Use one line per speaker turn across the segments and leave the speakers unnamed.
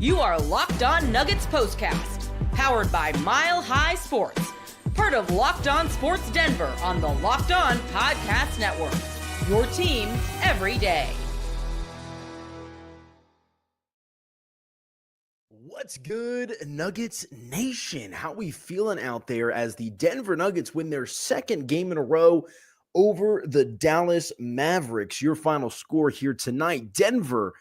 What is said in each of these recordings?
You are Locked On Nuggets POSTCAST, powered by Mile High Sports, part of Locked On Sports Denver on the Locked On Podcast Network. Your team every day.
What's good, Nuggets Nation? How we feeling out there as the Denver Nuggets win their second game in a row over the Dallas Mavericks? Your final score here tonight, Denver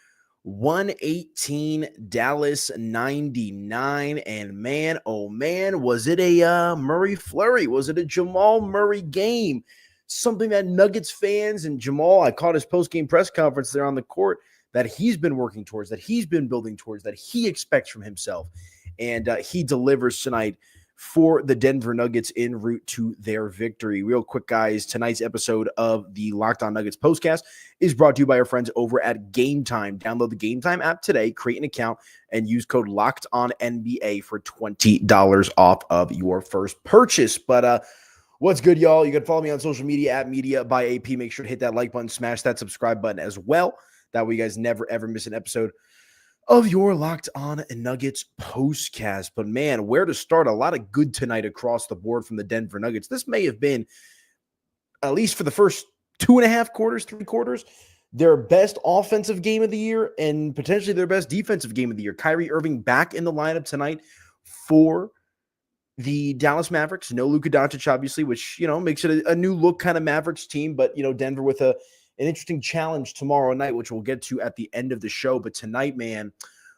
118, Dallas 99, and man, oh man, was it a Murray flurry? Was it a Jamal Murray game? Something that Nuggets fans and Jamal, I caught his post-game press conference there on the court, that he's been working towards, that he's been building towards, that he expects from himself. And he delivers tonight for the Denver Nuggets en route to their victory. Real quick, guys, tonight's episode of the Locked On Nuggets POSTCAST is brought to you by our friends over at Game Time. Download the Game Time app today, create an account, and use code LOCKEDONNBA for $20 off of your first purchase. But what's good, y'all? You can follow me on social media at Media by AP. Make sure to hit that like button, smash that subscribe button as well. That way you guys never, ever miss an episode of your Locked On Nuggets postcast. But man, where to start? A lot of good tonight across the board from the Denver Nuggets. This may have been, at least for the first 2.5 quarters, 3 quarters, their best offensive game of the year and potentially their best defensive game of the year. Kyrie Irving back in the lineup tonight for the Dallas Mavericks. No Luka Doncic, obviously, which, makes it a new look kind of Mavericks team. But, Denver with an interesting challenge tomorrow night, which we'll get to at the end of the show. But tonight, man,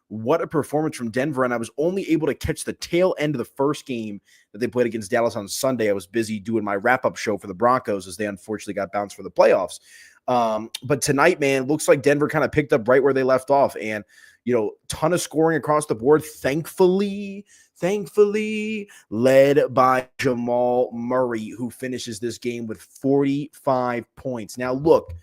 what a performance from Denver. And I was only able to catch the tail end of the first game that they played against Dallas on Sunday. I was busy doing my wrap-up show for the Broncos as they unfortunately got bounced for the playoffs. But tonight, man, looks like Denver kind of picked up right where they left off. And, ton of scoring across the board, thankfully, led by Jamal Murray, who finishes this game with 45 points. Now, look,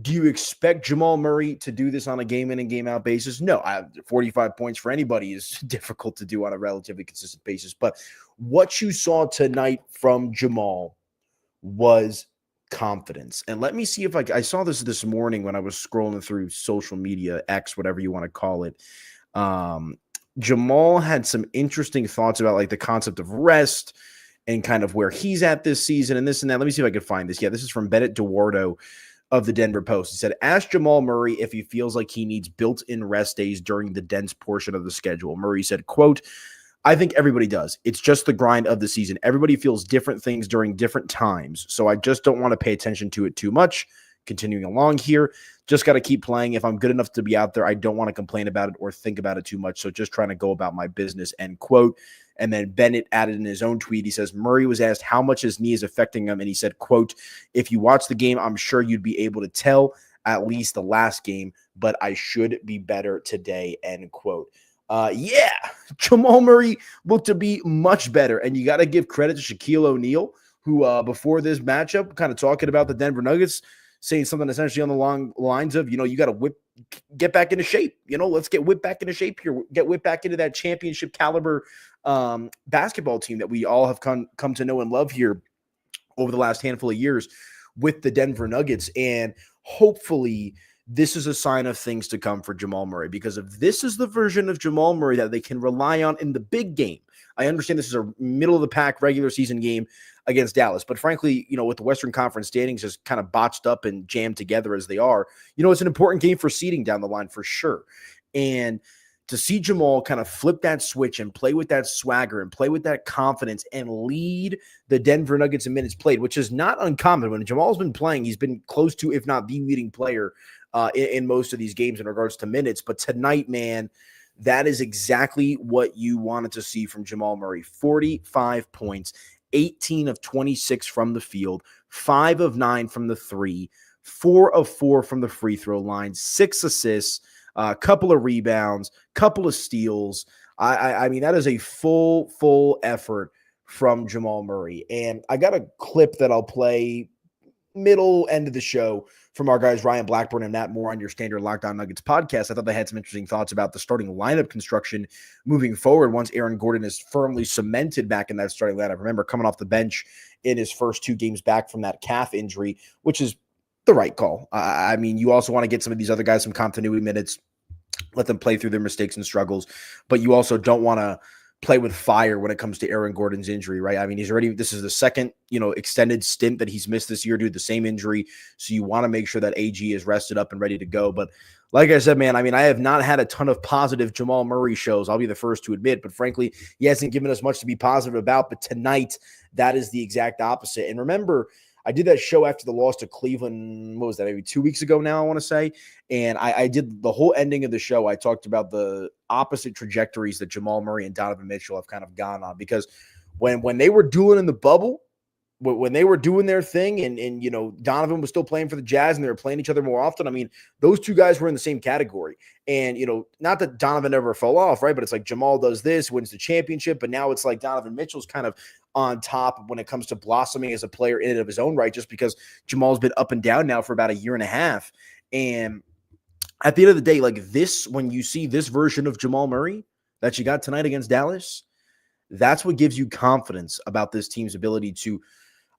do you expect Jamal Murray to do this on a game-in and game-out basis? No, 45 points for anybody is difficult to do on a relatively consistent basis. But what you saw tonight from Jamal was confidence. And let me see if I saw this morning when I was scrolling through social media, X, whatever you want to call it. Jamal had some interesting thoughts about like the concept of rest and kind of where he's at this season and this and that. Let me see if I can find this. Yeah, this is from Bennett DeWardo of the Denver Post. He said, ask Jamal Murray if he feels like he needs built-in rest days during the dense portion of the schedule. Murray said, quote, I think everybody does. It's just the grind of the season. Everybody feels different things during different times. So I just don't want to pay attention to it too much. Continuing along here, just got to keep playing. If I'm good enough to be out there, I don't want to complain about it or think about it too much. So just trying to go about my business, end quote. And then Bennett added in his own tweet, he says, Murray was asked how much his knee is affecting him. And he said, quote, if you watch the game, I'm sure you'd be able to tell, at least the last game, but I should be better today, end quote. Yeah, Jamal Murray looked to be much better. And you got to give credit to Shaquille O'Neal, who before this matchup, kind of talking about the Denver Nuggets, saying something essentially on the long lines of, you got to get back into shape. Let's get whipped back into shape here. Get whipped back into that championship caliber basketball team that we all have come to know and love here over the last handful of years with the Denver Nuggets. And hopefully this is a sign of things to come for Jamal Murray, because if this is the version of Jamal Murray that they can rely on in the big game, I understand this is a middle-of-the-pack regular season game against Dallas, but frankly, with the Western Conference standings just kind of botched up and jammed together as they are, it's an important game for seeding down the line for sure. And to see Jamal kind of flip that switch and play with that swagger and play with that confidence and lead the Denver Nuggets in minutes played, which is not uncommon. When Jamal's been playing, he's been close to, if not the leading player in most of these games in regards to minutes. But tonight, man, that is exactly what you wanted to see from Jamal Murray. 45 points, 18 of 26 from the field, 5 of 9 from the three, 4 of 4 from the free throw line, 6 assists, a couple of rebounds, couple of steals. I mean, that is a full effort from Jamal Murray. And I got a clip that I'll play middle end of the show from our guys Ryan Blackburn and Matt Moore on your standard Locked On Nuggets podcast. I thought they had some interesting thoughts about the starting lineup construction moving forward once Aaron Gordon is firmly cemented back in that starting lineup. Remember, coming off the bench in his first 2 games back from that calf injury, which is the right call. I mean, you also want to get some of these other guys some continuity minutes. let them play through their mistakes and struggles, but you also don't want to play with fire when it comes to Aaron Gordon's injury, right? I mean, this is the second, extended stint that he's missed this year due to the same injury. So you want to make sure that AG is rested up and ready to go. But like I said, man, I mean, I have not had a ton of positive Jamal Murray shows. I'll be the first to admit, but frankly, he hasn't given us much to be positive about. But tonight, that is the exact opposite. And remember, I did that show after the loss to Cleveland. What was that? Maybe 2 weeks ago now, I want to say. And I did the whole ending of the show. I talked about the opposite trajectories that Jamal Murray and Donovan Mitchell have kind of gone on, because when they were dueling in the bubble, when they were doing their thing and Donovan was still playing for the Jazz and they were playing each other more often, I mean, those two guys were in the same category. And, not that Donovan ever fell off, right? But it's like Jamal does this, wins the championship, but now it's like Donovan Mitchell's kind of on top when it comes to blossoming as a player in and of his own right, just because Jamal's been up and down now for about a year and a half. And at the end of the day, like this, when you see this version of Jamal Murray that you got tonight against Dallas, that's what gives you confidence about this team's ability to,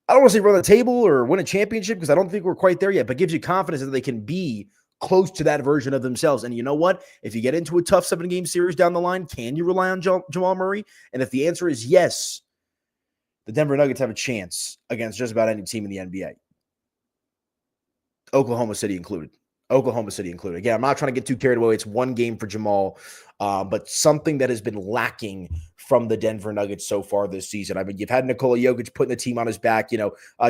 I don't want to say run the table or win a championship, because I don't think we're quite there yet, but gives you confidence that they can be close to that version of themselves. And you know what? If you get into a tough 7-game series down the line, can you rely on Jamal Murray? And if the answer is yes, the Denver Nuggets have a chance against just about any team in the NBA. Oklahoma City included. Again, I'm not trying to get too carried away. It's one game for Jamal, but something that has been lacking from the Denver Nuggets so far this season. I mean, you've had Nikola Jokic putting the team on his back,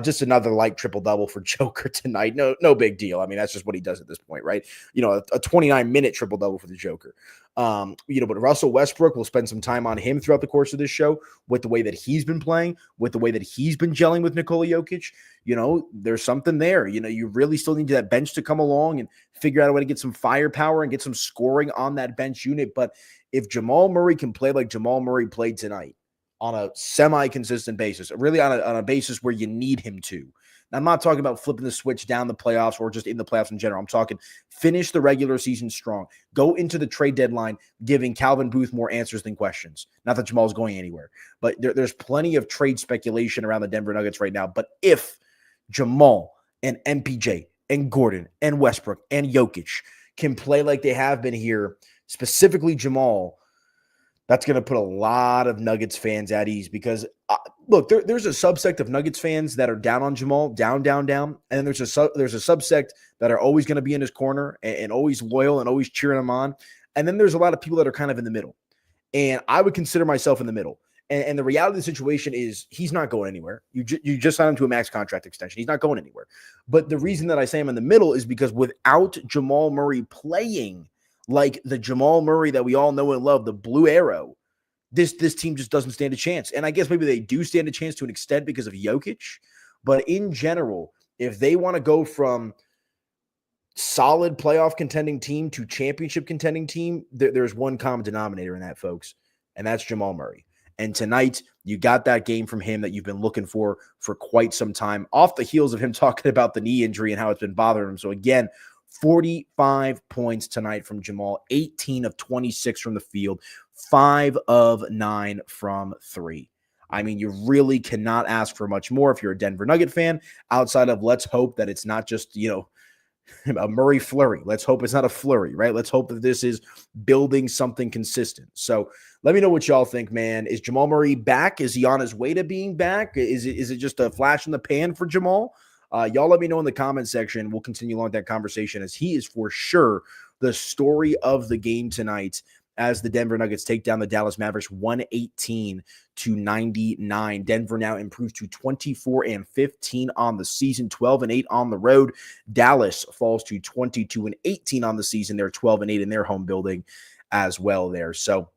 just another light triple-double for Joker tonight. No big deal. I mean, that's just what he does at this point, right? A 29-minute triple-double for the Joker. But Russell Westbrook, will spend some time on him throughout the course of this show with the way that he's been playing, with the way that he's been gelling with Nikola Jokic. There's something there. You really still need that bench to come along and figure out a way to get some firepower and get some scoring on that bench unit. But if Jamal Murray can play like Jamal Murray played tonight on a semi-consistent basis, really on a basis where you need him to. Now, I'm not talking about flipping the switch down the playoffs or just in the playoffs in general. I'm talking finish the regular season strong. Go into the trade deadline giving Calvin Booth more answers than questions. Not that Jamal's going anywhere, but there's plenty of trade speculation around the Denver Nuggets right now. But if Jamal and MPJ and Gordon and Westbrook and Jokic can play like they have been here, specifically Jamal, that's going to put a lot of Nuggets fans at ease, because look, there's a subsect of Nuggets fans that are down on Jamal, down. And then there's a subsect that are always going to be in his corner and always loyal and always cheering him on. And then there's a lot of people that are kind of in the middle. And I would consider myself in the middle. And the reality of the situation is he's not going anywhere. You just signed him to a max contract extension. He's not going anywhere. But the reason that I say I'm in the middle is because without Jamal Murray playing like the Jamal Murray that we all know and love, the Blue Arrow, this team just doesn't stand a chance. And I guess maybe they do stand a chance to an extent because of Jokic. But in general, if they want to go from solid playoff contending team to championship contending team, there's one common denominator in that, folks, and that's Jamal Murray. And tonight, you got that game from him that you've been looking for quite some time, off the heels of him talking about the knee injury and how it's been bothering him. So again, 45 points tonight from Jamal, 18 of 26 from the field, 5 of 9 from 3. I mean, you really cannot ask for much more if you're a Denver Nugget fan, outside of let's hope that it's not just, a Murray flurry. Let's hope it's not a flurry, right? Let's hope that this is building something consistent. So let me know what y'all think, man. Is Jamal Murray back? Is he on his way to being back? Is it just a flash in the pan for Jamal? Y'all let me know in the comment section. We'll continue along that conversation, as he is for sure the story of the game tonight, as the Denver Nuggets take down the Dallas Mavericks 118-99. Denver now improves to 24-15 on the season, 12-8 on the road. Dallas falls to 22-18 on the season. They're 12-8 in their home building as well there. So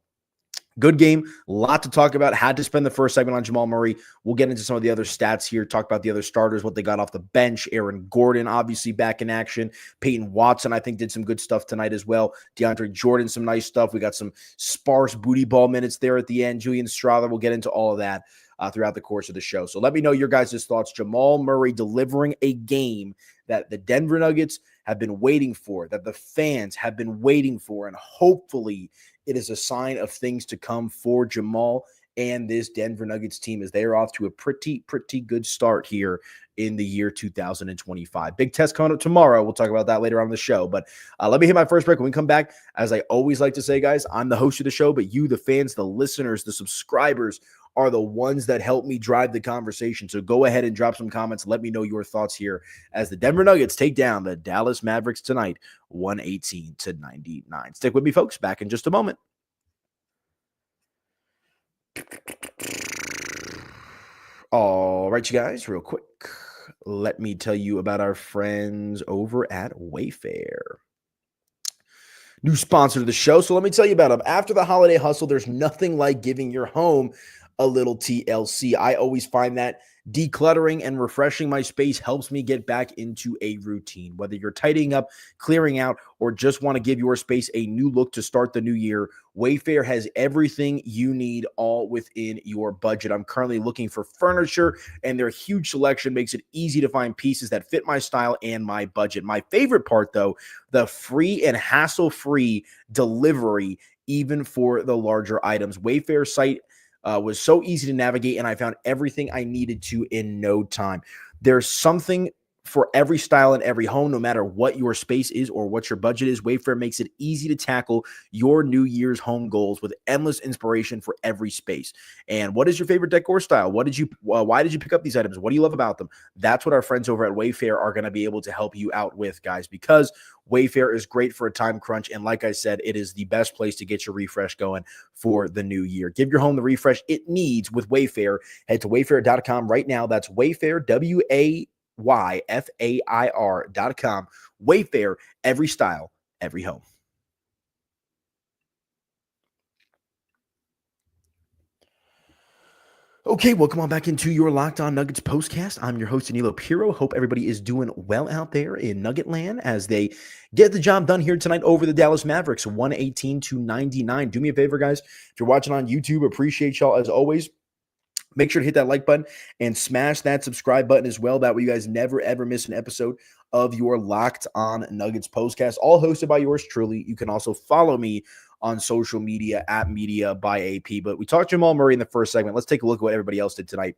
good game. A lot to talk about. Had to spend the first segment on Jamal Murray. We'll get into some of the other stats here, talk about the other starters, what they got off the bench. Aaron Gordon, obviously, back in action. Peyton Watson, I think, did some good stuff tonight as well. DeAndre Jordan, some nice stuff. We got some sparse booty ball minutes there at the end. Julian Strawther, we'll get into all of that throughout the course of the show. So let me know your guys' thoughts. Jamal Murray delivering a game that the Denver Nuggets have been waiting for, that the fans have been waiting for, and hopefully it is a sign of things to come for Jamal and this Denver Nuggets team, as they are off to a pretty good start here in the year 2025. Big test coming up tomorrow. We'll talk about that later on in the show. But let me hit my first break. When we come back, as I always like to say, guys, I'm the host of the show, but you, the fans, the listeners, the subscribers, are the ones that help me drive the conversation. So go ahead and drop some comments. Let me know your thoughts here as the Denver Nuggets take down the Dallas Mavericks tonight, 118-99. Stick with me, folks. Back in just a moment. All right, you guys, real quick, let me tell you about our friends over at Wayfair. New sponsor to the show, so let me tell you about them. After the holiday hustle, there's nothing like giving your home a little TLC. I always find that decluttering and refreshing my space helps me get back into a routine. Whether you're tidying up, clearing out, or just want to give your space a new look to start the new year, Wayfair has everything you need all within your budget. I'm currently looking for furniture, and their huge selection makes it easy to find pieces that fit my style and my budget. My favorite part, though, the free and hassle-free delivery, even for the larger items. Wayfair's site was so easy to navigate, and I found everything I needed to in no time. There's something for every style and every home, no matter what your space is or what your budget is. Wayfair makes it easy to tackle your New Year's home goals with endless inspiration for every space. And what is your favorite decor style? Why did you pick up these items? What do you love about them? That's what our friends over at Wayfair are going to be able to help you out with, guys, because Wayfair is great for a time crunch. And like I said, it is the best place to get your refresh going for the new year. Give your home the refresh it needs with Wayfair. Head to wayfair.com right now. That's Wayfair, WAYFAIR.com. Wayfair, every style, every home. Okay, welcome on back into your Locked On Nuggets postcast. I'm your host, Aniello Piro. Hope everybody is doing well out there in Nugget Land as they get the job done here tonight over the Dallas Mavericks, 118-99. Do me a favor, guys. If you're watching on YouTube, appreciate y'all as always. Make sure to hit that like button and smash that subscribe button as well. That way you guys never, ever miss an episode of your Locked On Nuggets postcast, all hosted by yours truly. You can also follow me on social media at Media by AP. But we talked Jamal Murray in the first segment. Let's take a look at what everybody else did tonight.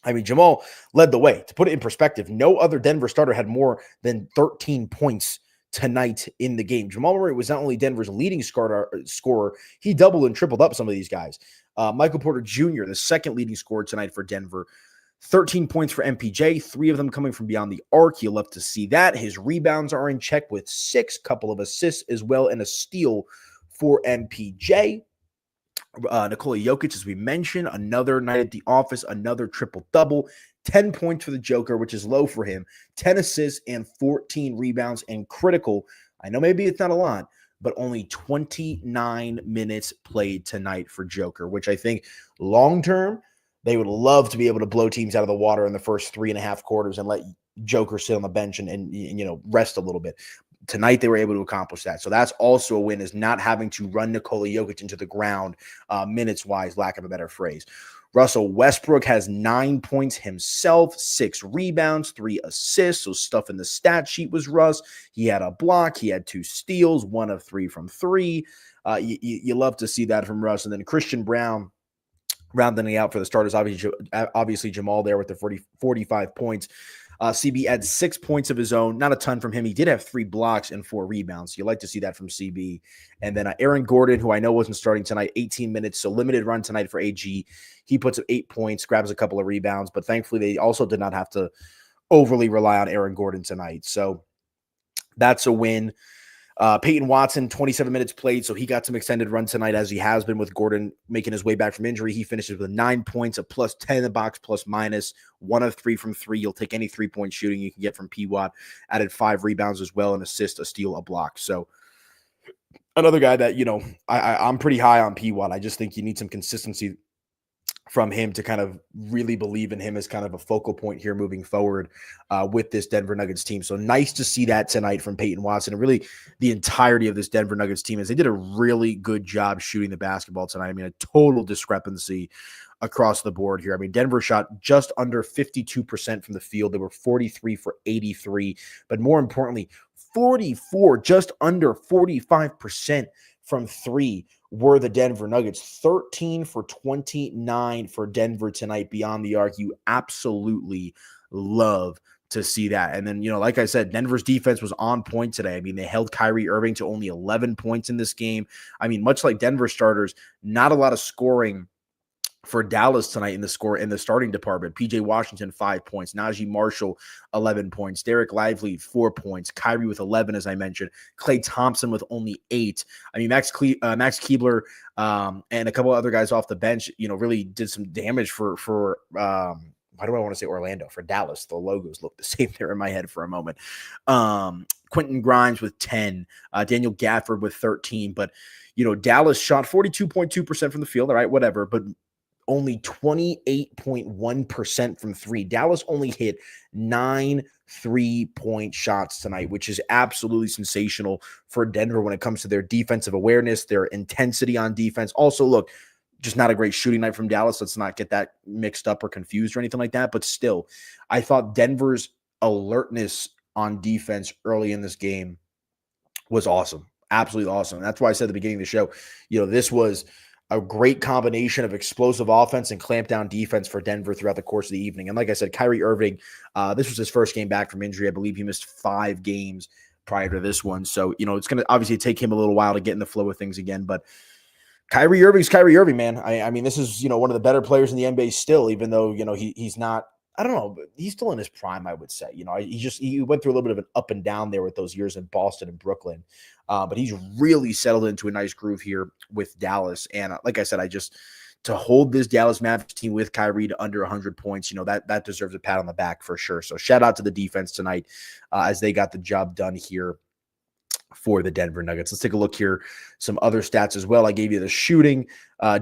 I mean, Jamal led the way. To put it in perspective, no other Denver starter had more than 13 points tonight in the game. Jamal Murray was not only Denver's leading scorer, he doubled and tripled up some of these guys. Michael Porter Jr., the second leading scorer tonight for Denver. 13 points for MPJ, 3 of them coming from beyond the arc. You'll love to see that. His rebounds are in check with 6, couple of assists as well, and a steal for MPJ. Nikola Jokic, as we mentioned, another night at the office, another triple-double. 10 points for the Joker, which is low for him. 10 assists and 14 rebounds, and critical. I know maybe it's not a lot, but only 29 minutes played tonight for Joker, which I think long-term, they would love to be able to blow teams out of the water in the first 3.5 quarters and let Joker sit on the bench and rest a little bit. Tonight, they were able to accomplish that. So that's also a win, is not having to run Nikola Jokic into the ground minutes-wise, lack of a better phrase. Russell Westbrook has 9 points himself, 6 rebounds, 3 assists. So stuff in the stat sheet was Russ. He had a block. He had 2 steals, 1 of 3 from 3. You love to see that from Russ. And then Christian Brown rounding out for the starters. Obviously Jamal there with the 45 points. CB had 6 points of his own, not a ton from him. He did have 3 blocks and 4 rebounds. You like to see that from CB. And then Aaron Gordon, who I know wasn't starting tonight, 18 minutes, so limited run tonight for AG. He puts up 8 points, grabs a couple of rebounds, but thankfully they also did not have to overly rely on Aaron Gordon tonight. So that's a win. Peyton Watson, 27 minutes played, so he got some extended run tonight, as he has been with Gordon making his way back from injury. He finishes with 9 points, a plus 10 in the box, plus minus, 1 of 3 from 3. You'll take any 3-point shooting you can get from P-Watt. Added 5 rebounds as well, an assist, a steal, a block. So another guy that, I'm pretty high on P-Watt. I just think you need some consistency from him to kind of really believe in him as kind of a focal point here moving forward with this Denver Nuggets team. So nice to see that tonight from Peyton Watson, and really the entirety of this Denver Nuggets team, as they did a really good job shooting the basketball tonight. I mean, a total discrepancy across the board here. I mean, Denver shot just under 52% from the field. They were 43 for 83, but more importantly, 44, just under 45% from 3 were the Denver Nuggets. 13 for 29 for Denver tonight beyond the arc. You absolutely love to see that. And then, like I said, Denver's defense was on point today. I mean, they held Kyrie Irving to only 11 points in this game. I mean, much like Denver starters, not a lot of scoring for Dallas tonight in the starting department. PJ Washington, 5 points. Najee Marshall, 11 points. Derek Lively, 4 points. Kyrie with 11, as I mentioned. Klay Thompson with only 8. I mean, Max Keebler and a couple other guys off the bench, really did some damage for why do I want to say Orlando? For Dallas, the logos look the same there in my head for a moment. Quentin Grimes with 10. Daniel Gafford with 13. But, Dallas shot 42.2% from the field. All right, whatever. But only 28.1% from three. Dallas only hit 9 3-point shots tonight, which is absolutely sensational for Denver when it comes to their defensive awareness, their intensity on defense. Also, look, just not a great shooting night from Dallas. Let's not get that mixed up or confused or anything like that. But still, I thought Denver's alertness on defense early in this game was awesome. Absolutely awesome. And that's why I said at the beginning of the show, this was a great combination of explosive offense and clamp down defense for Denver throughout the course of the evening. And like I said, Kyrie Irving, this was his first game back from injury. I believe he missed 5 games prior to this one. So, it's going to obviously take him a little while to get in the flow of things again. But Kyrie Irving's Kyrie Irving, man. I mean, this is, one of the better players in the NBA still, even though, he's not, I don't know, but he's still in his prime, I would say. He went through a little bit of an up and down there with those years in Boston and Brooklyn. But he's really settled into a nice groove here with Dallas. And like I said, to hold this Dallas Mavericks team with Kyrie to under 100 points, that deserves a pat on the back for sure. So shout out to the defense tonight as they got the job done here for the Denver Nuggets. Let's take a look here. Some other stats as well. I gave you the shooting.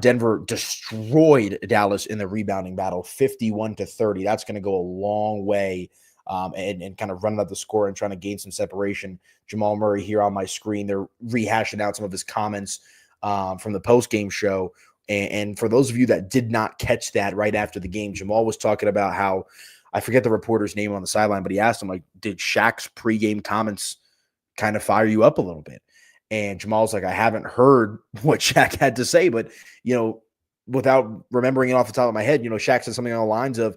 Denver destroyed Dallas in the rebounding battle, 51-30. That's going to go a long way and kind of running up the score and trying to gain some separation. Jamal Murray here on my screen. They're rehashing out some of his comments from the post-game show. And for those of you that did not catch that right after the game, Jamal was talking about how, I forget the reporter's name on the sideline, but he asked him, like, did Shaq's pregame comments kind of fire you up a little bit? And Jamal's like, I haven't heard what Shaq had to say, but, without remembering it off the top of my head, Shaq said something on the lines of,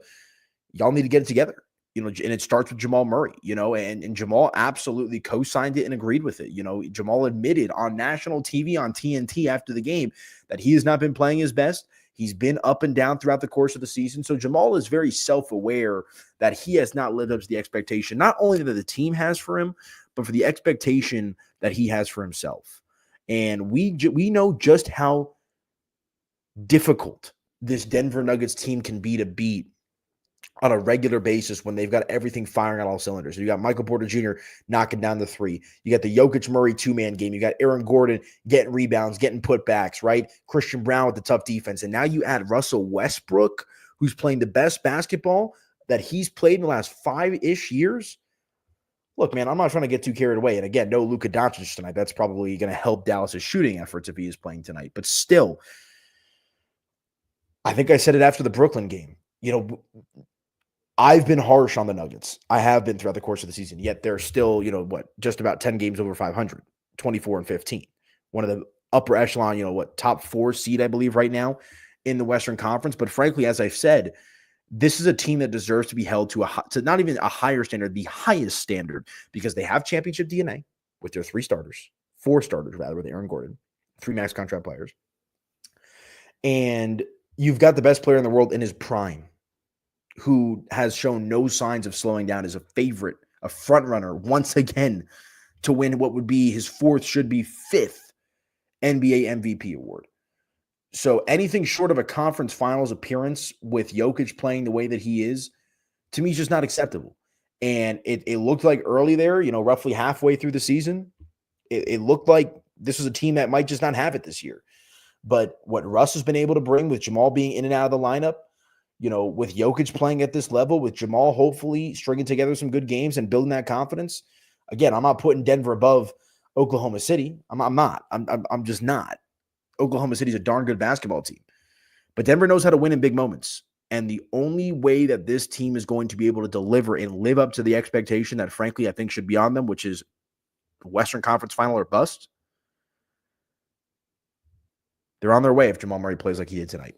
y'all need to get it together, and it starts with Jamal Murray, and Jamal absolutely co-signed it and agreed with it. Jamal admitted on national TV on TNT after the game that he has not been playing his best. He's been up and down throughout the course of the season. So Jamal is very self-aware that he has not lived up to the expectation, not only that the team has for him, but for the expectation that he has for himself. And we know just how difficult this Denver Nuggets team can be to beat on a regular basis when they've got everything firing on all cylinders. You got Michael Porter Jr. knocking down the 3. You got the Jokic-Murray 2-man game. You got Aaron Gordon getting rebounds, getting putbacks, right? Christian Brown with the tough defense. And now you add Russell Westbrook, who's playing the best basketball that he's played in the last 5-ish years. Look, man, I'm not trying to get too carried away. And again, no Luka Doncic tonight. That's probably going to help Dallas' shooting efforts if he is playing tonight. But still, I think I said it after the Brooklyn game. I've been harsh on the Nuggets. I have been throughout the course of the season. Yet they're still, just about 10 games over 500, 24-15. One of the upper echelon, top 4 seed, I believe, right now in the Western Conference. But frankly, as I've said, this is a team that deserves to be held to not even a higher standard, the highest standard, because they have championship DNA with their 4 starters rather, with Aaron Gordon, 3 max contract players. And you've got the best player in the world in his prime, who has shown no signs of slowing down, as a favorite, a front runner once again to win what would be his 4th, should be 5th NBA MVP award. So anything short of a conference finals appearance with Jokic playing the way that he is, to me, is just not acceptable. And it looked like early there, roughly halfway through the season, it looked like this was a team that might just not have it this year. But what Russ has been able to bring, with Jamal being in and out of the lineup, with Jokic playing at this level, with Jamal hopefully stringing together some good games and building that confidence. Again, I'm not putting Denver above Oklahoma City. I'm not. I'm just not. Oklahoma City's a darn good basketball team. But Denver knows how to win in big moments. And the only way that this team is going to be able to deliver and live up to the expectation that, frankly, I think should be on them, which is Western Conference final or bust, they're on their way if Jamal Murray plays like he did tonight.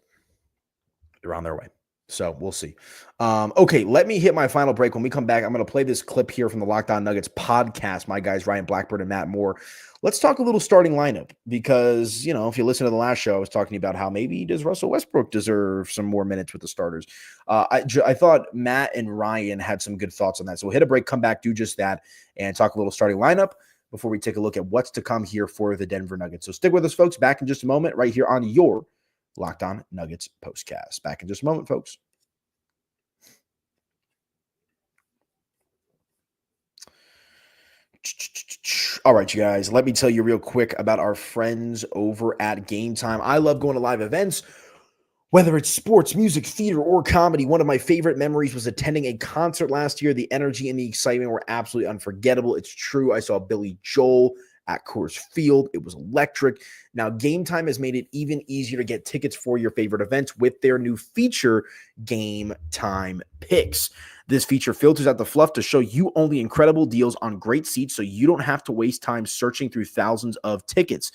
They're on their way. So we'll see. Okay, let me hit my final break. When we come back, I'm going to play this clip here from the Locked On Nuggets podcast. My guys, Ryan Blackburn and Matt Moore. Let's talk a little starting lineup because, if you listen to the last show, I was talking about how maybe does Russell Westbrook deserve some more minutes with the starters. I thought Matt and Ryan had some good thoughts on that. So we'll hit a break, come back, do just that, and talk a little starting lineup before we take a look at what's to come here for the Denver Nuggets. So stick with us, folks. Back in just a moment right here on your Locked On Nuggets postcast. Back in just a moment, folks. All right, you guys, let me tell you real quick about our friends over at Game Time. I love going to live events, whether it's sports, music, theater, or comedy. One of my favorite memories was attending a concert last year. The energy and the excitement were absolutely unforgettable. It's true. I saw Billy Joel at Coors Field. It was electric. Now, Game Time has made it even easier to get tickets for your favorite events with their new feature, Game Time Picks. This feature filters out the fluff to show you only incredible deals on great seats so you don't have to waste time searching through thousands of tickets.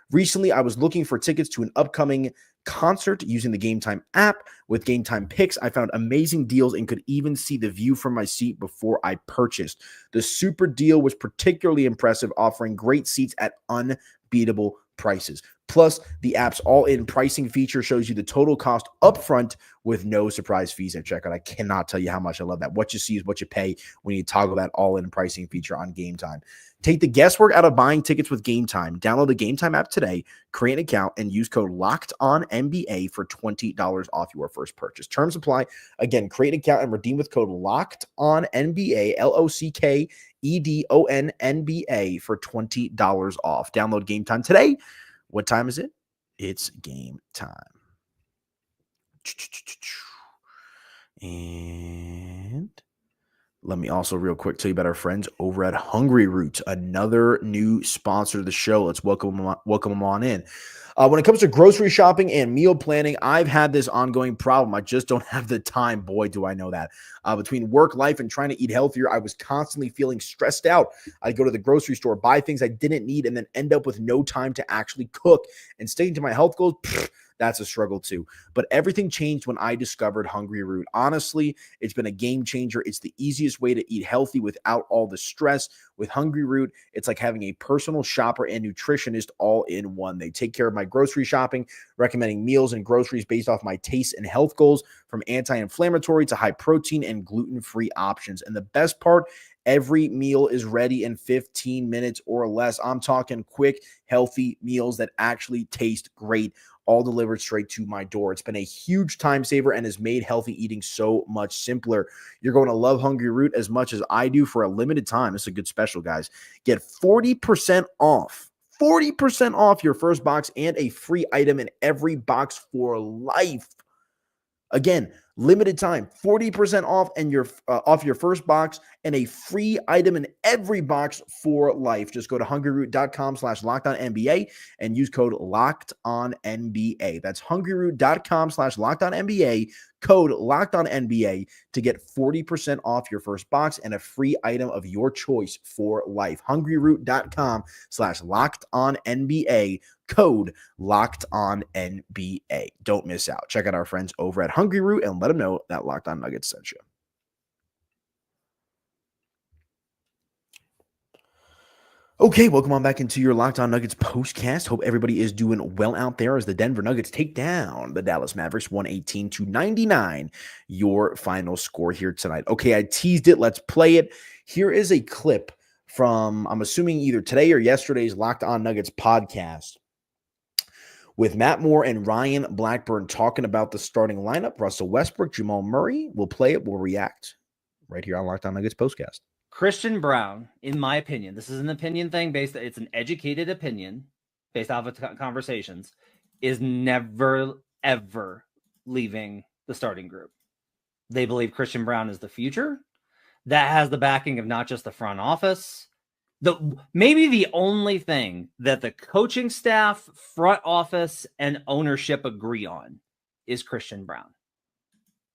Recently, I was looking for tickets to an upcoming concert using the Game Time app. With Game Time Picks, I found amazing deals and could even see the view from my seat before I purchased. The super deal was particularly impressive, offering great seats at unbeatable prices. Plus, the app's all-in pricing feature shows you the total cost upfront with no surprise fees at checkout. I cannot tell you how much I love that. What you see is what you pay when you toggle that all-in pricing feature on Game Time. Take the guesswork out of buying tickets with Game Time. Download the Game Time app today, create an account, and use code LOCKEDONNBA for $20 off your first purchase. Terms apply. Again, create an account and redeem with code LOCKEDONNBA, LOCKEDONNBA for $20 off. Download Game Time today. What time is it? It's game time. And let me also real quick tell you about our friends over at Hungry Roots, another new sponsor of the show. Let's welcome them on in. When it comes to grocery shopping and meal planning, I've had this ongoing problem. I just don't have the time. Boy, do I know that. Between work, life, and trying to eat healthier, I was constantly feeling stressed out. I'd go to the grocery store, buy things I didn't need, and then end up with no time to actually cook. And sticking to my health goals, that's a struggle too. But everything changed when I discovered Hungry Root. Honestly, it's been a game changer. It's the easiest way to eat healthy without all the stress. With Hungry Root, it's like having a personal shopper and nutritionist all in one. They take care of my grocery shopping, recommending meals and groceries based off my taste and health goals, from anti-inflammatory to high protein and gluten-free options. And the best part, every meal is ready in 15 minutes or less. I'm talking quick, healthy meals that actually taste great, all delivered straight to my door. It's been a huge time saver and has made healthy eating so much simpler. You're going to love Hungry Root as much as I do for a limited time. It's a good special, guys. Get 40% off. 40% off your first box and a free item in every box for life. Again, limited time, 40% off and off your first box and a free item in every box for life. Just go to hungryroot.com/LockedOnNBA and use code LockedOnNBA. That's hungryroot.com/LockedOnNBA, code LockedOnNBA to get 40% off your first box and a free item of your choice for life. hungryroot.com/LockedOnNBA, code LockedOnNBA. Don't miss out. Check out our friends over at Hungry Root and let them know that Locked On Nuggets sent you. Okay, welcome on back into your Locked On Nuggets postcast. Hope everybody is doing well out there as the Denver Nuggets take down the Dallas Mavericks 118-99. Your final score here tonight. Okay, I teased it. Let's play it. Here is a clip from, I'm assuming, either today or yesterday's Locked On Nuggets podcast with Matt Moore and Ryan Blackburn talking about the starting lineup. Russell Westbrook, Jamal Murray. We'll play it. We'll react right here on Locked On Nuggets postcast.
Christian Braun, in my opinion, this is an opinion thing it's an educated opinion based off of conversations, is never, ever leaving the starting group. They believe Christian Braun is the future. That has the backing of not just the front office. Maybe the only thing that the coaching staff, front office, and ownership agree on is Christian Braun.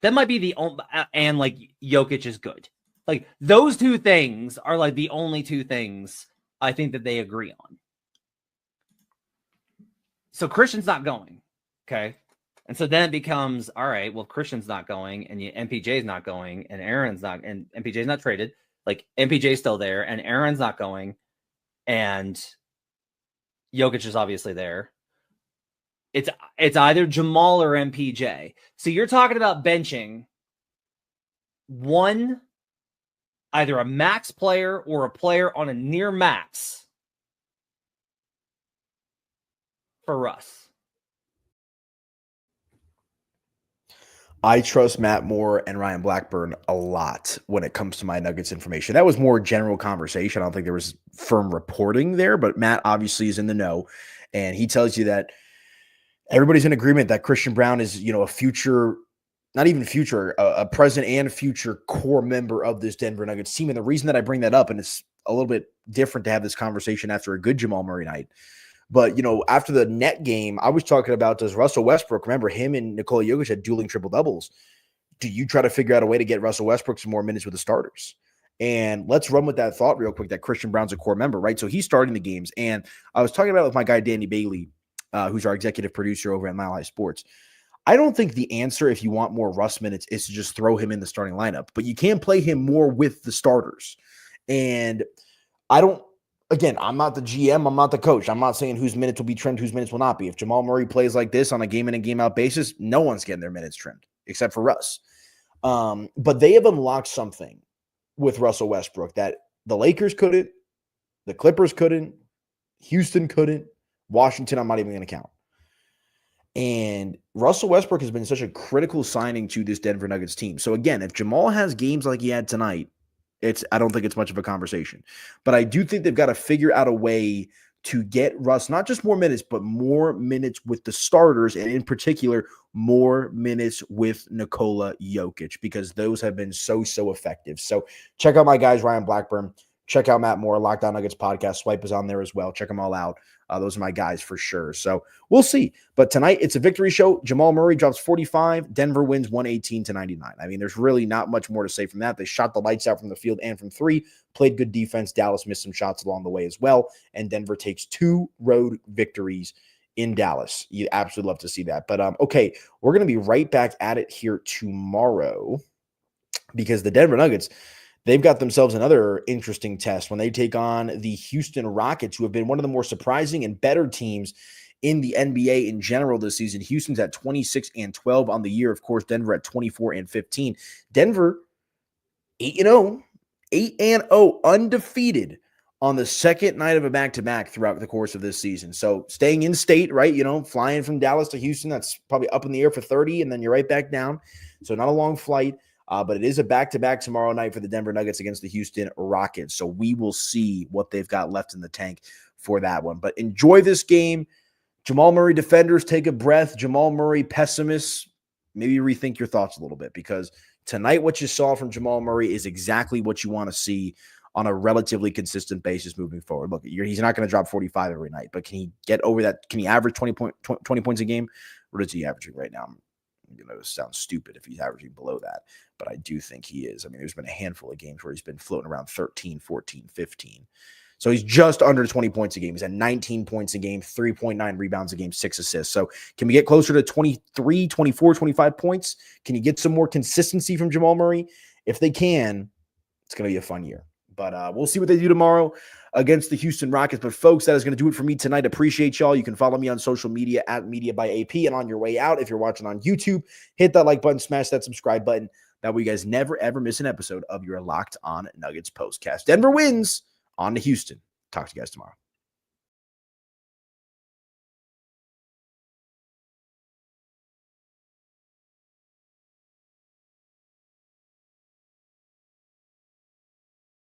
That might be the only, and like Jokic is good. Like those two things are like the only two things I think that they agree on. So Christian's not going. Okay. And so then it becomes, all right, well, Christian's not going, and MPJ's not going, and Aaron's not, and MPJ's not traded. Like, MPJ's still there, and Aaron's not going, and Jokic is obviously there. It's either Jamal or MPJ. So you're talking about benching one, either a max player or a player on a near max for Russ.
I trust Matt Moore and Ryan Blackburn a lot when it comes to my Nuggets information. That was more general conversation. I don't think there was firm reporting there, but Matt obviously is in the know, and he tells you that everybody's in agreement that Christian Braun is, a future, not even future, a present and future core member of this Denver Nuggets team. And the reason that I bring that up, and it's a little bit different to have this conversation after a good Jamal Murray night, but, after the net game, I was talking about, does Russell Westbrook, remember him and Nikola Jokic had dueling triple-doubles. Do you try to figure out a way to get Russell Westbrook some more minutes with the starters? And let's run with that thought real quick that Christian Braun's a core member, right? So he's starting the games. And I was talking about it with my guy, Danny Bailey, who's our executive producer over at Mile High Sports. I don't think the answer, if you want more Russ minutes, is to just throw him in the starting lineup. But you can play him more with the starters. And again, I'm not the GM. I'm not the coach. I'm not saying whose minutes will be trimmed, whose minutes will not be. If Jamal Murray plays like this on a game in and game out basis, no one's getting their minutes trimmed except for Russ. But they have unlocked something with Russell Westbrook that the Lakers couldn't, the Clippers couldn't, Houston couldn't, Washington, I'm not even going to count. And Russell Westbrook has been such a critical signing to this Denver Nuggets team. So again, if Jamal has games like he had tonight, I don't think it's much of a conversation. But I do think they've got to figure out a way to get Russ not just more minutes, but more minutes with the starters, and in particular, more minutes with Nikola Jokic, because those have been so effective. So check out my guys, Ryan Blackburn. Check out Matt Moore, Locked On Nuggets podcast. Swipe is on there as well. Check them all out. Those are my guys for sure. So we'll see. But tonight, it's a victory show. Jamal Murray drops 45. Denver wins 118-99. I mean, there's really not much more to say from that. They shot the lights out from the field and from three, played good defense. Dallas missed some shots along the way as well. And Denver takes 2 road victories in Dallas. You absolutely love to see that. But, okay, we're going to be right back at it here tomorrow because the Denver Nuggets, they've got themselves another interesting test when they take on the Houston Rockets, who have been one of the more surprising and better teams in the NBA in general this season. Houston's at 26-12 on the year. Of course, Denver at 24-15. Denver 8-0, 8-0, undefeated on the second night of a back-to-back throughout the course of this season. So staying in state, right? Flying from Dallas to Houston, that's probably up in the air for 30, and then you're right back down. So not a long flight. But it is a back-to-back tomorrow night for the Denver Nuggets against the Houston Rockets. So we will see what they've got left in the tank for that one. But enjoy this game. Jamal Murray defenders, take a breath. Jamal Murray pessimists, maybe rethink your thoughts a little bit, because tonight what you saw from Jamal Murray is exactly what you want to see on a relatively consistent basis moving forward. Look, he's not going to drop 45 every night, but can he get over that? Can he average 20 points a game? What is he averaging right now? It sounds stupid if he's averaging below that, but I do think he is. I mean, there's been a handful of games where he's been floating around 13, 14, 15. So he's just under 20 points a game. He's at 19 points a game, 3.9 rebounds a game, 6 assists. So can we get closer to 23, 24, 25 points? Can you get some more consistency from Jamal Murray? If they can, it's going to be a fun year. But we'll see what they do tomorrow against the Houston Rockets. But, folks, that is going to do it for me tonight. Appreciate y'all. You can follow me on social media at Media by AP. And on your way out, if you're watching on YouTube, hit that like button, smash that subscribe button. That way you guys never, ever miss an episode of your Locked On Nuggets postcast. Denver wins on to Houston. Talk to you guys tomorrow.